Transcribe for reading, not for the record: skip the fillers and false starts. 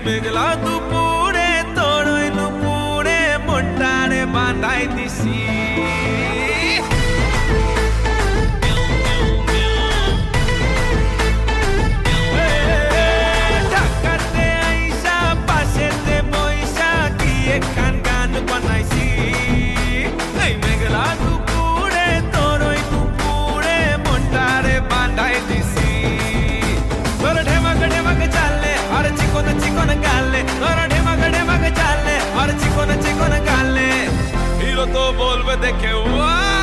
মেঘলা দুপুরে তোর ওই নুপুরে মনটারে বাঁধাই দিছি ঢাকাতে আইসা পাশেতে বইসা কি একখান গান বানাইছি এই মেঘলা দুপুরে তোর ওই নুপুরে মনটারে বাঁধাই দিছি তোর ঢেমাক ঢেমাক চালে আর চিকন চিকন গালে তোর ঢেমাক ঢেমাক চালে আর চিকন চিকন গালে হিরো তো বলবে দেখে ওয়া